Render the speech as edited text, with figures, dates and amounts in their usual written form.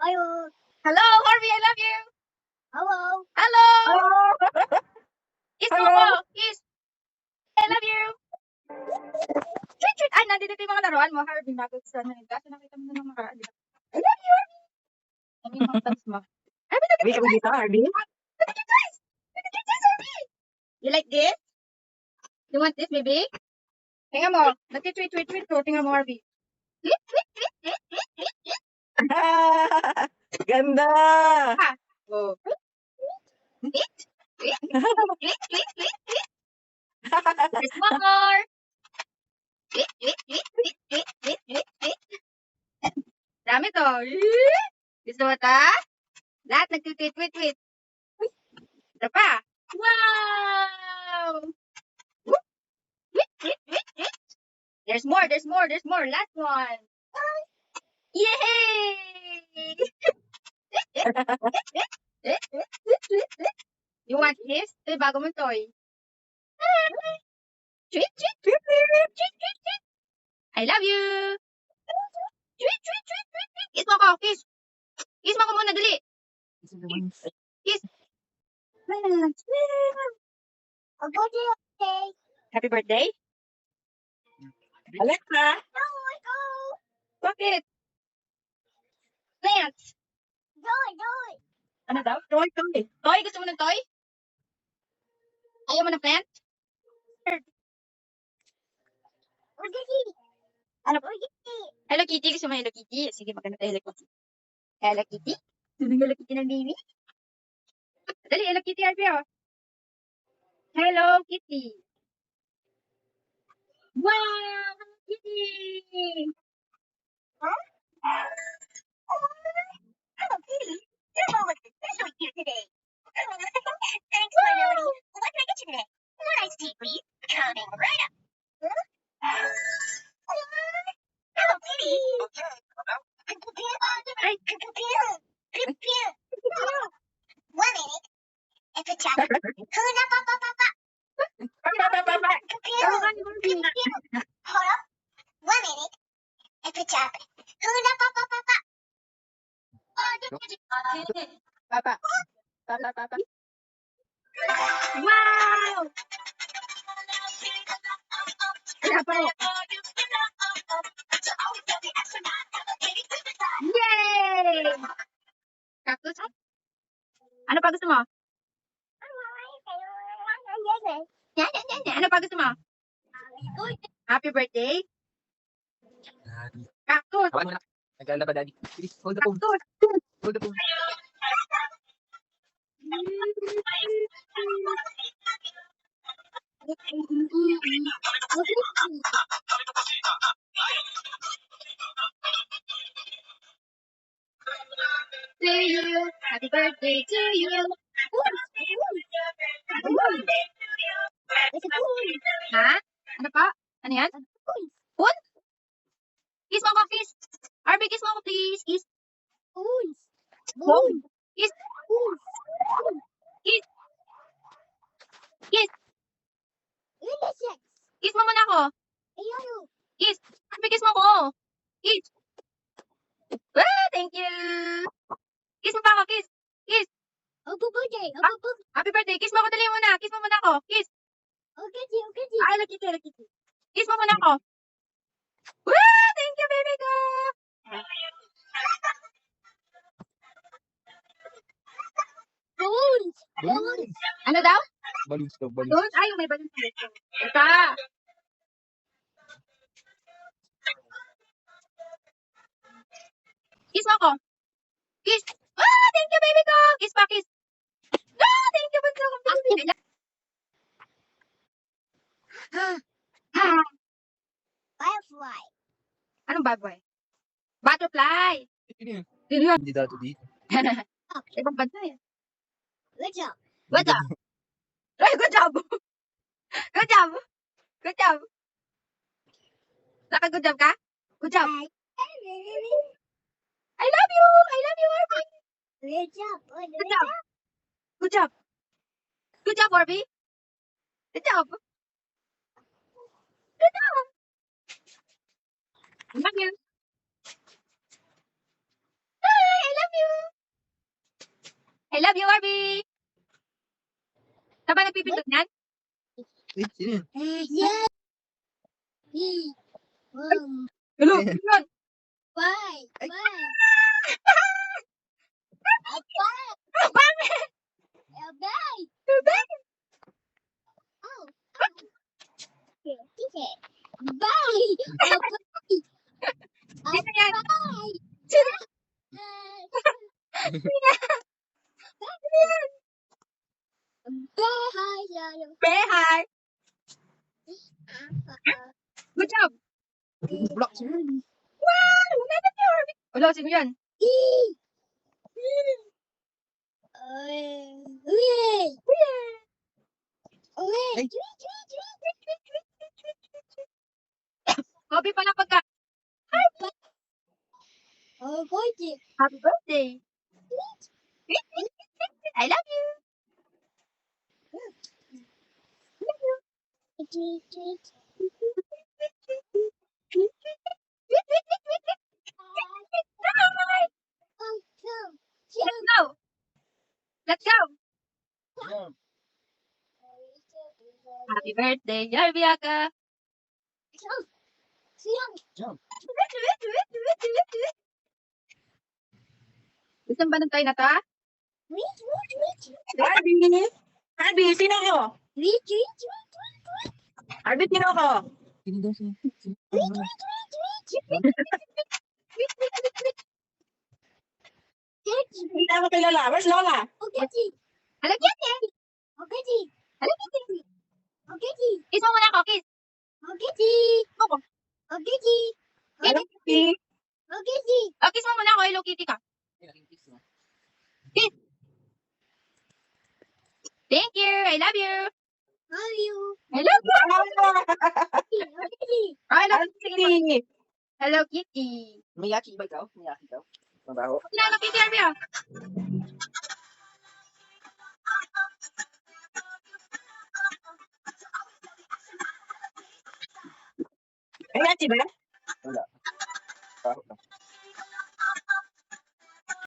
Hello, Harvey, I love you. Hello. Hello. Hello. Kiss mo Hello. ko. Kiss. I love you. Treat, treat. Ay, nandito yung mga laruan mo, Harvey. Nagustuhan na rin. Kasi nakita mo na ng mga I love you, Harvey. Ano yung mga thumbs mo? Harvey, look at Wait, your kami eyes. dito, Harvey. Look at your eyes. Look at your eyes, Harvey. You like this? You want this, baby? Tingnan mo. Nagtitweet, tweet, tweet ko. Tingnan mo, Harvey. Tweet, tweet, tweet, tweet, tweet, tweet, tweet. Ganda. Ah. Oh. Tweet, tweet, tweet, tweet, tweet, tweet. There's more. Tweet, tweet, tweet, tweet, tweet, tweet, tweet, tweet. Dami to. Gusto mo ta? Lahat nagtitweet, tweet, tweet. Ito pa. Wow! Tweet, tweet, tweet, tweet. There's more, there's more, there's more. Last one. Yay! You want this? Ito yung bago mong toy. Tweet, tweet, tweet, tweet, tweet, tweet. I love you. Tweet, tweet, tweet, tweet, tweet. Kiss mo ko, kiss. Kiss mo ko muna, dali. Kiss. Happy birthday. Alexa. Bakit? Plants. Ano daw? Toy, toy. Toy? Gusto mo ng toy? Ayaw mo ng plant? Ano po? Hello Kitty. Gusto mo Hello Kitty? Sige, maganda tayo Hello Kitty. Hello Kitty? Gusto mo Hello Kitty ng baby? Dali, Hello Kitty, Harvey, oh. Hello Kitty. Wow! Hello Kitty! Huh? Hello Kitty. Your mom was especially cute today. Thanks, my Melody. What can I get you today? One iced tea, please. Coming right up. Hello Kitty. Ay. 1 minute. If it's up. Hula pa pa pa pa. Hold up. 1 minute. If it's up. Hula pa pa pa pa. Papa. Papa, papa. Wow! Wala pa rin. Yay! Cactus? Ano pa gusto mo? Ano pa gusto mo? Happy birthday? Cactus! Hawakan mo na. Nagkala pa, Daddy. Please, hold the phone. Cactus! Hold the phone. To you, happy birthday to you. Ha? Ano pa? Ano yan? Spoon? Kiss mo ko, kiss. Arby, kiss mo ko, please. Kiss. Spoon. Kiss. Kiss. Kiss. Kiss mo muna ako. Kiss. Arby, kiss mo ko. Kiss. Ah, thank you. Kiss mo pa ako, kiss. Kiss. Happy birthday. Kiss mo ko, dali muna. Kiss mo muna ako. Kiss. Ah, Hello Kitty, Hello Kitty. Kiss mo muna ako. Ah, thank you, baby ko. Balloons. Ano daw? Balloons daw, balloons. Doon? Ay, may balon sa dito. Ito. Kiss mo ako. Kiss. Ah, thank you, baby ko. Kiss pa, kiss. Ah, thank you, bunso ko. Firefly. Anong baboy? Butterfly. Hindi Yun yun. Hindi dato dito. Ibang bansa yan. Good job. Good job. Ay, good job. Good job. Good job. Naka-good job ka? Good job. I love you. I love you, Orby. Good job. Good job. Good job. Good job, Orby. Good job. Good job. I love you. Hi, I love you. I love you, Arby. Ka ba nagpipindot niyan? Wait, sino yun? Yeah. Hello, Ayan. sino yun? Bye. Ay. Bye. Bye. Oh. Okay. Bye. Sino yan? Bye. Sino? Bye. Say hi. Good job. Block si Harvey. Wow, naman si Arby. Hello, sino yan? Ay. Kobe pa na pagka. Oh, boy. Happy birthday. I love you. Bye. Let's go. Let's go. Jump. Happy birthday, Yarbiaka. Jump. Gusto ba tayo na to, ha? Harvey! Harvey, sino ko? Harvey, sino ko? Sino daw siya? Hindi na ako kilala. Where's Lola? Hello, Kitty. Hello, Kitty. Kiss mo muna ako, kiss. Hello, Kitty. Oh, kiss mo muna ako. Hello, Kitty ka. Kiss. Thank you. I love you. I love you. I love you. Sige, Kitty. hello, Kitty. Miyaki ba ikaw? Miyaki ikaw? Mabaho. Hello, Kitty, Arby, ah. Ayan, si ba? Wala. Baho lang.